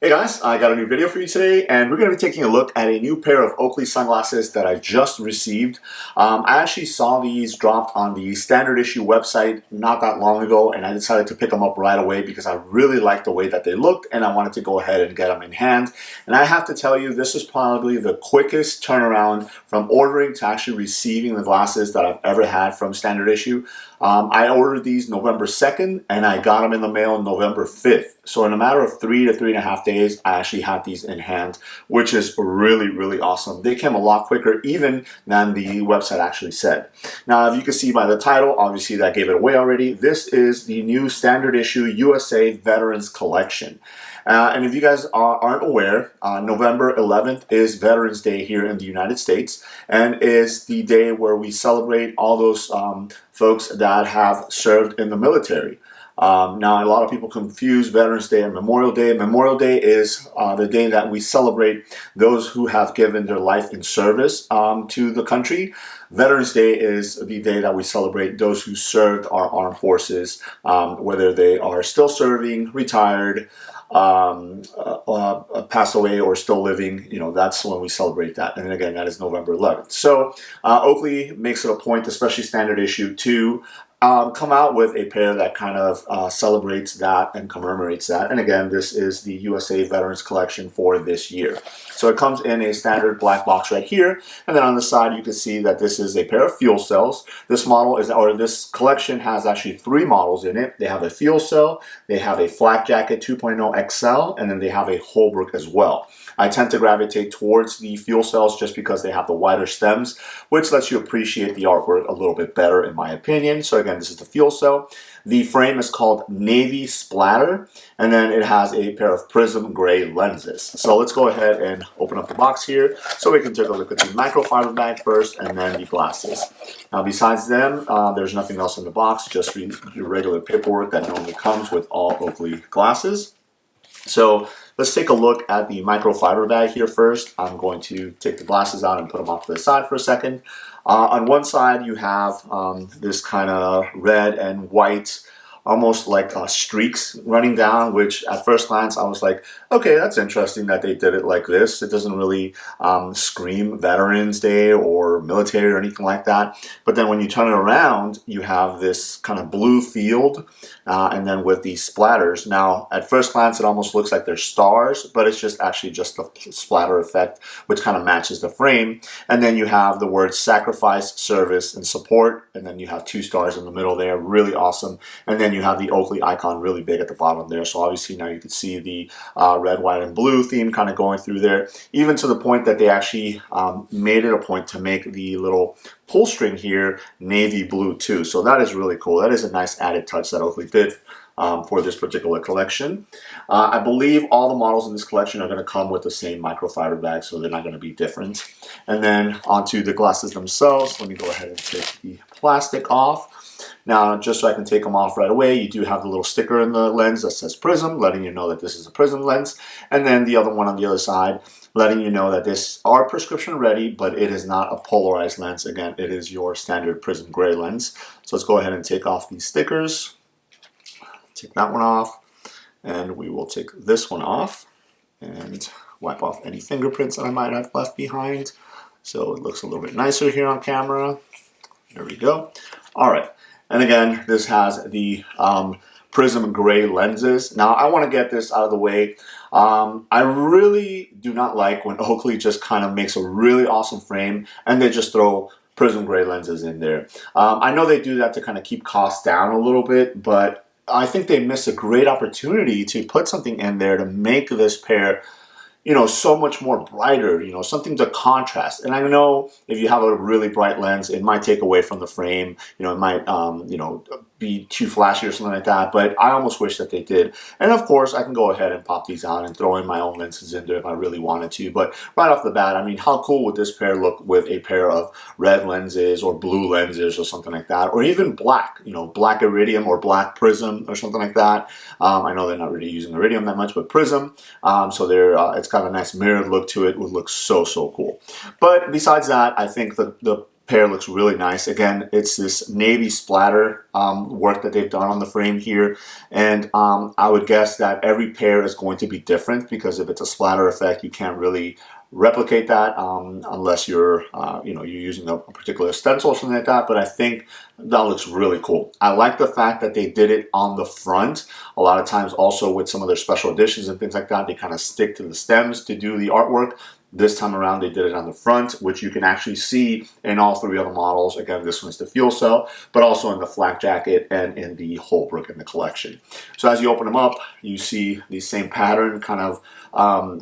Hey guys, I got a new video for you today, and we're going to be taking a look at a new pair of Oakley sunglasses that I just received. I actually saw these dropped on the standard issue website not that long ago, and I decided to pick them up right away because I really liked the way that they looked, and I wanted to go ahead and get them in hand. And I have to tell you, this is probably the quickest turnaround from ordering to actually receiving the glasses that I've ever had from standard issue. I ordered these November 2nd, and I got them in the mail November 5th. So in a matter of 3 to 3.5 days, I actually had these in hand, which is really, really awesome. They came a lot quicker even than the website actually said. Now, if you can see by the title, obviously that gave it away already. This is the new standard issue USA Veterans Collection. And if you guys aren't aware, November 11th is Veterans Day here in the United States, and is the day where we celebrate all those folks that have served in the military. Now, a lot of people confuse Veterans Day and Memorial Day. Memorial Day is the day that we celebrate those who have given their life in service to the country. Veterans Day is the day that we celebrate those who served our armed forces, whether they are still serving, retired, passed away, or still living. That's when we celebrate that. And again, that is November 11th. So Oakley makes it a point, especially standard issue, to come out with a pair that kind of celebrates that and commemorates that. And again, this is the USA Veterans Collection for this year. So it comes in a standard black box right here, and then on the side you can see that this is a pair of fuel cells. This this collection has actually 3 models in it. They have a fuel cell, they have a flak jacket 2.0 XL, and then they have a Holbrook as well. I tend to gravitate towards the fuel cells just because they have the wider stems, which lets you appreciate the artwork a little bit better in my opinion. So again, this is the fuel cell. The frame is called Navy Splatter, and then it has a pair of prism gray lenses. So let's go ahead and open up the box here so we can take a look at the microfiber bag first and then the glasses. Now besides them, there's nothing else in the box, just your regular paperwork that normally comes with all Oakley glasses. So let's take a look at the microfiber bag here first. I'm going to take the glasses out and put them off to the side for a second. On one side you have this kind of red and white, almost like streaks running down, which at first glance I was like, okay, that's interesting that they did it like this. It doesn't really scream Veterans Day or military or anything like that. But then when you turn it around, you have this kind of blue field, and then with these splatters. Now, at first glance, it almost looks like they're stars, but it's just actually just the splatter effect, which kind of matches the frame. And then you have the words sacrifice, service, and support, and then you have 2 stars in the middle there. Really awesome. And then you have the Oakley icon really big at the bottom there. So obviously now you can see the red, white, and blue theme kind of going through there, even to the point that they actually made it a point to make the little pull string here navy blue too. So that is really cool. That is a nice added touch that Oakley did for this particular collection. I believe all the models in this collection are going to come with the same microfiber bag, so they're not going to be different. And then onto the glasses themselves. Let me go ahead and take the plastic off. Now, just so I can take them off right away, you do have the little sticker in the lens that says Prism, letting you know that this is a Prism lens. And then the other one on the other side, letting you know that this are prescription ready, but it is not a polarized lens. Again, it is your standard Prism gray lens. So let's go ahead and take off these stickers. Take that one off, and we will take this one off and wipe off any fingerprints that I might have left behind. So it looks a little bit nicer here on camera. There we go. All right. And again, this has the prism gray lenses. Now, I want to get this out of the way. I really do not like when Oakley just kind of makes a really awesome frame and they just throw prism gray lenses in there. I know they do that to kind of keep costs down a little bit, but I think they missed a great opportunity to put something in there to make this pair so much more brighter, something to contrast. And I know if you have a really bright lens, it might take away from the frame, it might, be too flashy or something like that, but I almost wish that they did. And of course, I can go ahead and pop these out and throw in my own lenses in there if I really wanted to. But right off the bat, I mean, how cool would this pair look with a pair of red lenses or blue lenses or something like that, or even black, black iridium or black prism or something like that. I know they're not really using iridium that much, but prism. So it's got a nice mirrored look to it. Would look so cool. But besides that, I think the pair looks really nice. Again, it's this navy splatter work that they've done on the frame here, and I would guess that every pair is going to be different, because if it's a splatter effect, you can't really replicate that unless you're you're using a particular stencil or something like that. But I think that looks really cool. I like the fact that they did it on the front. A lot of times also with some of their special editions and things like that, they kind of stick to the stems to do the artwork. This time around, they did it on the front, which you can actually see in all three other models. Again, this one's the fuel cell, but also in the flak jacket and in the Holbrook in the collection. So as you open them up, you see the same pattern kind of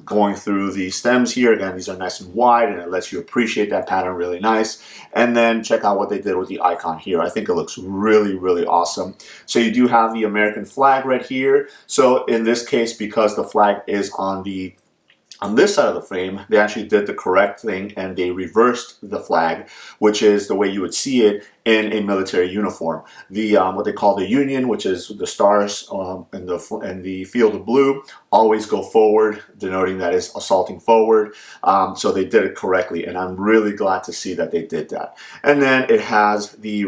going through the stems here. Again, these are nice and wide, and it lets you appreciate that pattern really nice. And then check out what they did with the icon here. I think it looks really, really awesome. So you do have the American flag right here. So in this case, because the flag is on this side of the frame, they actually did the correct thing and they reversed the flag, which is the way you would see it in a military uniform. The what they call the Union, which is the stars in the field of blue, always go forward, denoting that is assaulting forward. So they did it correctly, and I'm really glad to see that they did that. And then it has the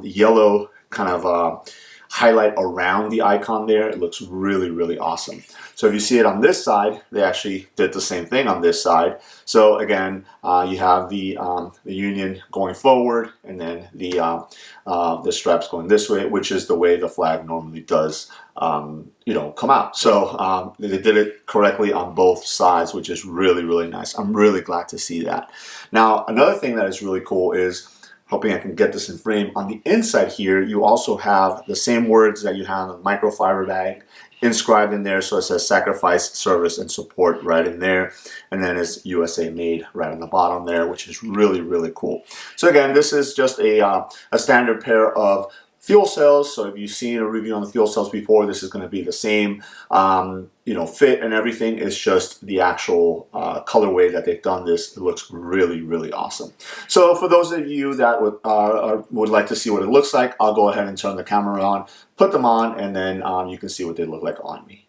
yellow kind of highlight around the icon there. It looks really, really awesome. So if you see it on this side, they actually did the same thing on this side. So again, you have the Union going forward, and then the straps going this way, which is the way the flag normally does come out. So they did it correctly on both sides, which is really, really nice. I'm really glad to see that. Now, another thing that is really cool is, hoping I can get this in frame, on the inside here, you also have the same words that you have on the microfiber bag inscribed in there. So it says sacrifice, service, and support right in there. And then it's USA made right on the bottom there, which is really, really cool. So again, this is just a standard pair of fuel cells. So if you've seen a review on the fuel cells before, this is going to be the same fit and everything. It's just the actual colorway that they've done this. It looks really, really awesome. So for those of you that would like to see what it looks like, I'll go ahead and turn the camera on, put them on, and then you can see what they look like on me.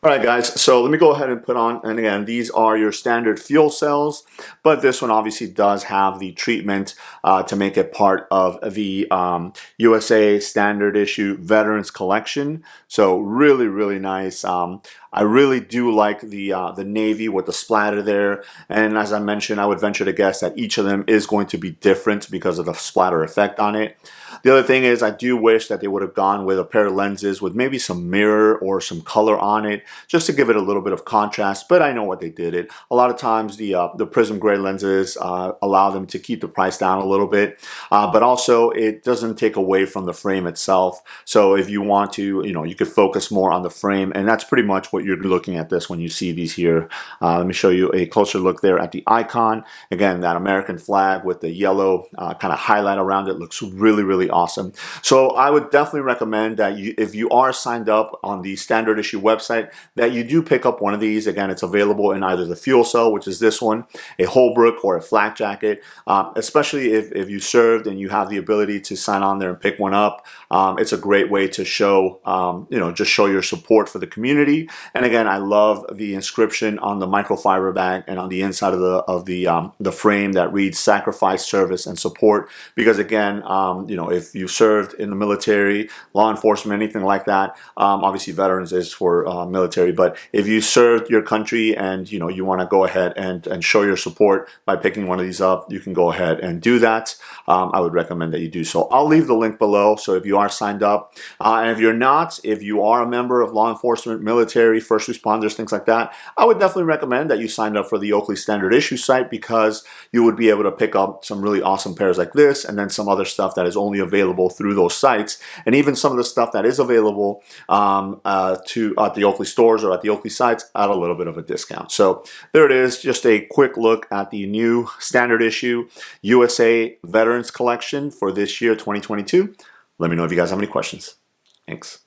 All right, guys, so let me go ahead and put on, and again, these are your standard fuel cells, but this one obviously does have the treatment to make it part of the USA Standard Issue Veterans Collection. So really, really nice. I really do like the navy with the splatter there, and as I mentioned, I would venture to guess that each of them is going to be different because of the splatter effect on it. The other thing is, I do wish that they would have gone with a pair of lenses with maybe some mirror or some color on it, just to give it a little bit of contrast, but I know what they did. A lot of times the prism gray lenses allow them to keep the price down a little bit, but also it doesn't take away from the frame itself. So if you want to, you could focus more on the frame, and that's pretty much what you're looking at this when you see these here. Let me show you a closer look there at the icon. Again, that American flag with the yellow kind of highlight around it looks really, really awesome. So I would definitely recommend that if you are signed up on the Standard Issue website, that you do pick up one of these. Again, it's available in either the fuel cell, which is this one, a Holbrook, or a flak jacket. Especially if you served and you have the ability to sign on there and pick one up, it's a great way to show, just show your support for the community. And again, I love the inscription on the microfiber bag and on the inside of the frame that reads "Sacrifice, Service, and Support." Because again, if you served in the military, law enforcement, anything like that, obviously veterans is for military. But if you served your country and you want to go ahead and show your support by picking one of these up, you can go ahead and do that. I would recommend that you do so. I'll leave the link below. So if you are signed up, and if you're not, if you are a member of law enforcement, military, first responders, things like that, I would definitely recommend that you sign up for the Oakley Standard Issue site, because you would be able to pick up some really awesome pairs like this, and then some other stuff that is only available through those sites, and even some of the stuff that is available at the Oakley stores or at the Oakley sites at a little bit of a discount. So there it is, just a quick look at the new Standard Issue USA Veterans Collection for this year, 2022. Let me know if you guys have any questions. Thanks.